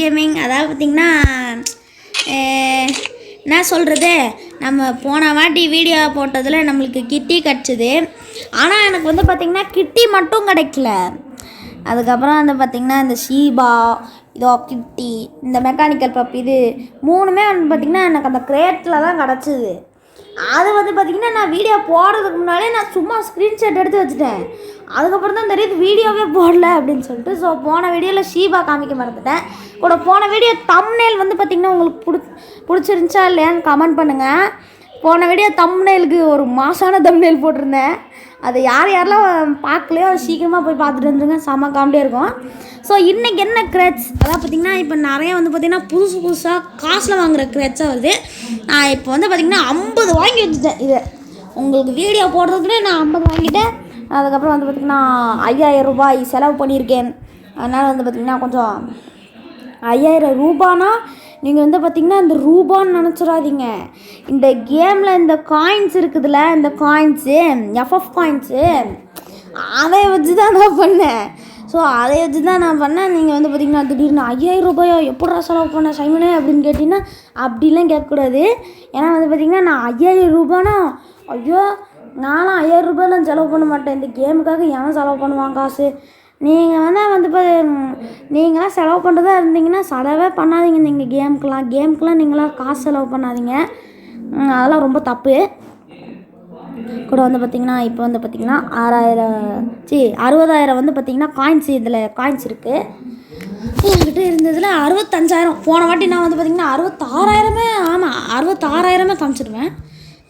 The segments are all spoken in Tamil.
கேமிங். அதாவது பார்த்திங்கன்னா என்ன சொல்கிறது, நம்ம போன வாட்டி வீடியோ போட்டதில் நம்மளுக்கு கிட்டி கிடச்சிது. ஆனால் எனக்கு வந்து பார்த்திங்கன்னா கிட்டி மட்டும் கிடைக்கல. அதுக்கப்புறம் வந்து பார்த்திங்கன்னா இந்த ஷீபா, இதோ கிட்டி, இந்த மெக்கானிக்கல் பப், இது மூணுமே வந்து பார்த்திங்கன்னா எனக்கு அந்த கிரேட்டில் தான் கிடச்சிது. அது வந்து பார்த்திங்கன்னா நான் வீடியோ போடுறதுக்கு முன்னாடியே நான் சும்மா ஸ்க்ரீன்ஷாட் எடுத்து வச்சுட்டேன். அதுக்கப்புறம் தான் தெரியுது வீடியோவே போடல அப்படின்னு சொல்லிட்டு. ஸோ போன வீடியோவில் ஷீபா காமிக்க மறந்துட்டேன். கூட போன வீடியோ தம்ப்நெயில் வந்து பார்த்திங்கன்னா உங்களுக்கு பிடிச்சிருந்துச்சா இல்லையான்னு கமெண்ட் பண்ணுங்கள். போன வீடியோ தம்ப்நெயிலுக்கு ஒரு மாசான தம்ப்நெயில் போட்டிருந்தேன். அது யாரெல்லாம் பார்க்கலையோ சீக்கிரமாக போய் பார்த்துட்டு வந்துருங்க, செம்ம காமெடியாக இருக்கும். ஸோ இன்றைக்கி என்ன கிரேட்ஸ், அதான் பார்த்திங்கன்னா இப்போ நிறைய வந்து பார்த்திங்கன்னா புதுசாக காசில் வாங்குகிற கிரேட்ஸாக வருது. நான் இப்போ வந்து பார்த்திங்கன்னா 50 வாங்கி வச்சுட்டேன். இது உங்களுக்கு வீடியோ போடுறதுக்குன்னே நான் 50 வாங்கிட்டேன். அதுக்கப்புறம் வந்து பார்த்திங்கன்னா 5000 ரூபாய் செலவு பண்ணியிருக்கேன். அதனால் வந்து பார்த்திங்கன்னா கொஞ்சம் 5000 ரூபானா நீங்கள் வந்து பார்த்திங்கன்னா இந்த ரூபான்னு நினச்சிடாதீங்க. இந்த கேமில் இந்த காயின்ஸ் இருக்குதுல்ல, இந்த காயின்ஸு எஃப்எஃப் காயின்ஸு, அதை வச்சு தான் நான் பண்ணேன். ஸோ அதை வச்சு தான் நான் பண்ணேன். நீங்கள் வந்து பார்த்திங்கன்னா திடீர்னு 5000 ரூபாயோ எப்படா செலவு பண்ணேன் சைமனே அப்படின்னு கேட்டிங்கன்னா அப்படிலாம் கேட்கக்கூடாது. ஏன்னா வந்து பார்த்திங்கன்னா நான் 5000 ரூபானா ஐயோ நானும் 5000 ரூபாயெலாம் செலவு பண்ண மாட்டேன். இந்த கேமுக்காக ஏன் செலவு பண்ணுவான் காசு? நீங்கள் வந்து இப்போ நீங்களாம் செலவு பண்ணுறதா இருந்தீங்கன்னா செலவே பண்ணாதீங்க. நீங்கள் கேமுக்கெலாம் நீங்களாம் காசு செலவு பண்ணாதீங்க. அதெல்லாம் ரொம்ப தப்பு. கூட வந்து பார்த்திங்கன்னா இப்போ வந்து பார்த்திங்கன்னா 60,000 வந்து பார்த்திங்கன்னா காயின்ஸ், இதில் காயின்ஸ் இருக்குது. என்கிட்ட இருந்ததில் 65,000. போன வாட்டி நான் வந்து பார்த்திங்கன்னா 66,000, ஆமாம் 66,000 காமிச்சிடுவேன்.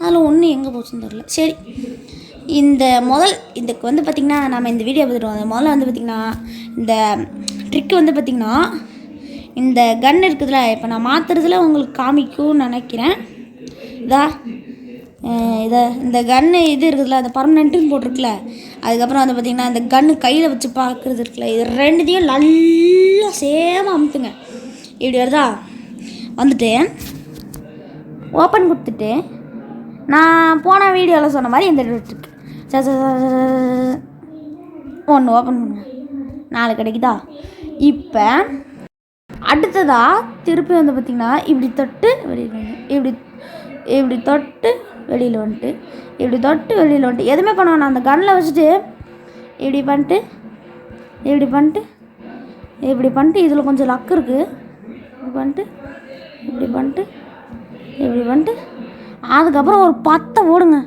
அதில் ஒன்று எங்கே போச்சுன்னு தெரில. சரி, இதுக்கு வந்து பார்த்திங்கன்னா நம்ம இந்த வீடியோ பார்த்துட்டு முதல்ல வந்து பார்த்திங்கன்னா இந்த ட்ரிக்கு வந்து பார்த்திங்கன்னா இந்த கன் இருக்குதுல்ல, இப்போ நான் மாற்றுறதுல உங்களுக்கு காமிக்கும்னு நினைக்கிறேன். இந்த கன்று இது இருக்குதுல்ல, அந்த பர்மனெண்ட்டுன்னு போட்டிருக்குல்ல, அதுக்கப்புறம் வந்து பார்த்திங்கன்னா இந்த கன்று கையில் வச்சு பார்க்குறது இருக்குல்ல, இது ரெண்டுத்தையும் நல்லா சேமாக அமுத்துங்க. இப்படி வருதா, வந்துட்டு ஓப்பன் கொடுத்துட்டு நான் போன வீடியோவில் சொன்ன மாதிரி இந்த ட்ரிக் ஒன்று ஓப்பன் பண்ணுங்க, 4 கிடைக்குதா. இப்போ அடுத்ததாக திருப்பி வந்து பார்த்திங்கன்னா இப்படி தொட்டு வெளியில் வந்து இப்படி தொட்டு வெளியில் வந்துட்டு இப்படி தொட்டு வெளியில் வந்துட்டு எதுவுமே பண்ணுவேன். நான் அந்த கன்னில் வச்சுட்டு இப்படி பண்ணிட்டு இதில் கொஞ்சம் லக்கு இருக்குது. இப்படி பண்ணிட்டு அதுக்கப்புறம் ஒரு 10 போடுங்க.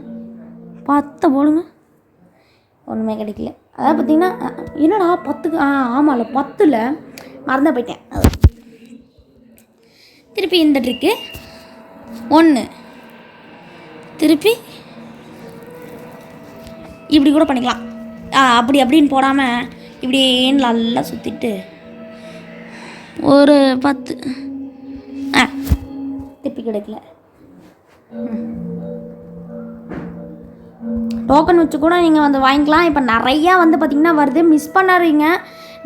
ஒன்றுமே கிடைக்கல. அதாவது பார்த்திங்கன்னா என்னடா 10க்கு ஆமாம்ல 10ல் மறந்தா போயிட்டேன். திருப்பி இந்த ட்ரிக்கு 1 திருப்பி இப்படி கூட பண்ணிக்கலாம். அப்படின்னு போடாமல் இப்படின்னு நல்லா சுற்றிட்டு ஒரு 10 திருப்பி கிடைக்கல. டோக்கன் வச்சு கூட நீங்கள் வந்து வாங்கிக்கலாம். இப்போ நிறையா வந்து பார்த்திங்கன்னா வருது, மிஸ் பண்ணாதீங்க.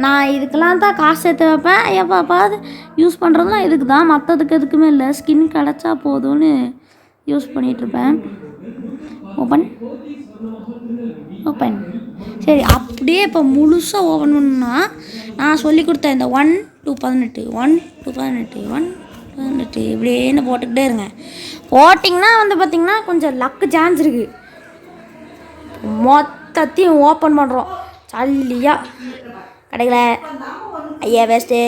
நான் இதுக்கெல்லாம் தான் காசு சேர்த்து வைப்பேன். எப்போது யூஸ் பண்ணுறதுலாம் இதுக்கு தான், மற்றதுக்கு எதுக்குமே இல்லை. ஸ்கின் கிடச்சா போதும்னு யூஸ் பண்ணிகிட்ருப்பேன். ஓப்பன் சரி, அப்படியே இப்போ முழுசாக ஓப்பன் பண்ணணுன்னா நான் சொல்லி கொடுத்தேன் இந்த 1 to 18 இப்படின்னு போட்டுக்கிட்டே இருங்க. போட்டிங்கன்னா வந்து பார்த்திங்கன்னா கொஞ்சம் லக்கு சான்ஸ் இருக்குது. மொத்தத்தையும் ஓப்பன் பண்ணுறோம், சல்லியாக கிடைக்கல. ஐயா வேஸ்ட்டு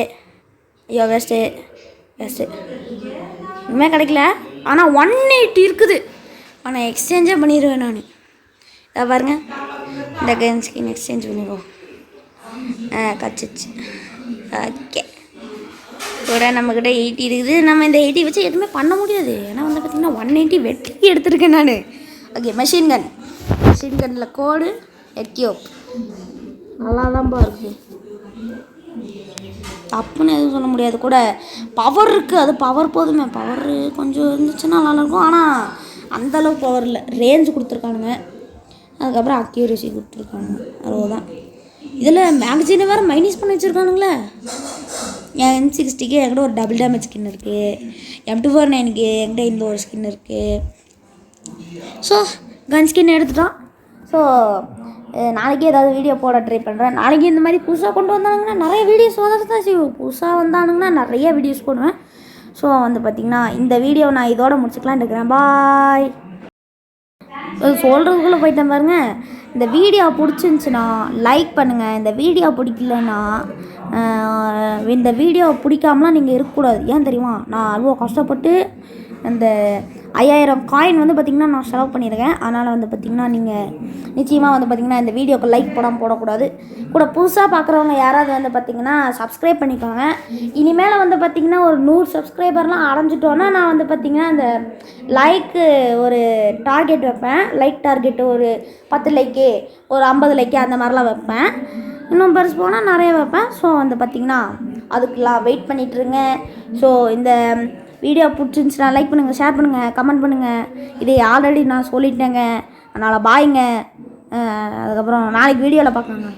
இனிமே கிடைக்கல. ஆனால் 180 இருக்குது. ஆனால் எக்ஸ்சேஞ்சே பண்ணிடுவேன் நான். இதை பாருங்க, இந்த கன் ஸ்கின் எக்ஸ்சேஞ்ச் பண்ணிடுவோம். கச்சிச்சு. ஓகே, கூட நம்மக்கிட்ட 80 இருக்குது. நம்ம இந்த 80 வச்சு எதுவுமே பண்ண முடியாது. ஏன்னா வந்து பார்த்திங்கன்னா 180 வெட்டி எடுத்துருக்கேன் நான். ஓகே, மெஷின் கன்னில் கோடு எக்யூப் நல்லா தான்ப்பா இருக்குது. தப்புன்னு எதுவும் சொல்ல முடியாது. கூட பவர் இருக்குது, அது பவர் போதுமே. பவர் கொஞ்சம் இருந்துச்சுன்னா நல்லாயிருக்கும். ஆனால் அந்தளவுக்கு பவர் இல்லை. ரேஞ்சு கொடுத்துருக்கானுங்க, அதுக்கப்புறம் அக்யூரேசி கொடுத்துருக்கானுங்க, அவ்வளோதான். இதில் மேக்சினை வேறு மைனஸ் பண்ணி வச்சுருக்கானுங்களே. என் M60க்கு என்கிட்ட ஒரு டபுள் டேமேஜ் ஸ்கின் இருக்குது. M249க்கு என்கிட்ட இந்த ஒரு ஸ்கின் இருக்குது. ஸோ கன் ஸ்கின் எடுத்துட்டோம். ஸோ நாளைக்கே ஏதாவது வீடியோ போட ட்ரை பண்ணுறேன். நாளைக்கு இந்த மாதிரி புதுசாக கொண்டு வந்தானுங்கன்னா நிறைய வீடியோஸ் தான் செய்வோம். புதுசாக வந்தானுங்கன்னா நிறைய வீடியோஸ் போடுவேன். ஸோ வந்து பார்த்திங்கன்னா இந்த வீடியோ நான் இதோட முடிச்சுக்கலான்னு இருக்கிறேன். பாய். சொல்கிறதுக்குள்ளே போயிட்டேன் பாருங்க. இந்த வீடியோ பிடிச்சிருந்துச்சின்னா லைக் பண்ணுங்கள். இந்த வீடியோ பிடிக்கலன்னா இந்த வீடியோ பிடிக்காமலாம் நீங்கள் இருக்கக்கூடாது. ஏன் தெரியுமா? நான் அவ்வளோ கஷ்டப்பட்டு அந்த 5000 காயின் வந்து பார்த்திங்கன்னா நான் செலவு பண்ணியிருக்கேன். அதனால் வந்து பார்த்திங்கன்னா நீங்கள் நிச்சயமாக வந்து பார்த்திங்கன்னா இந்த வீடியோக்கு லைக் போடக்கூடாது. கூட புதுசாக பார்க்குறவங்க யாராவது வந்து பார்த்திங்கன்னா சப்ஸ்கிரைப் பண்ணிக்கோங்க. இனிமேல் வந்து பார்த்திங்கன்னா ஒரு 100 சப்ஸ்கிரைபர்லாம் அடைஞ்சிட்டோன்னா நான் வந்து பார்த்திங்கன்னா இந்த லைக்கு ஒரு டார்கெட் வைப்பேன். லைக் டார்கெட்டு ஒரு 10 லைக்கு, ஒரு 50 லைக்கு அந்த மாதிரிலாம் வைப்பேன். இன்னும் பெருசு போனால் நிறைய வைப்பேன். ஸோ வந்து பார்த்திங்கன்னா அதுக்கெலாம் வெயிட் பண்ணிகிட்ருங்க. ஸோ இந்த வீடியோ பிடிச்சிருந்துச்சுன்னா லைக் பண்ணுங்கள், ஷேர் பண்ணுங்கள், கமெண்ட் பண்ணுங்கள். இதை ஆல்ரெடி நான் சொல்லிட்டேங்க. அதனால் பாய்ங்க. அதுக்கப்புறம் நாளைக்கு வீடியோவில் பார்க்கலாங்க.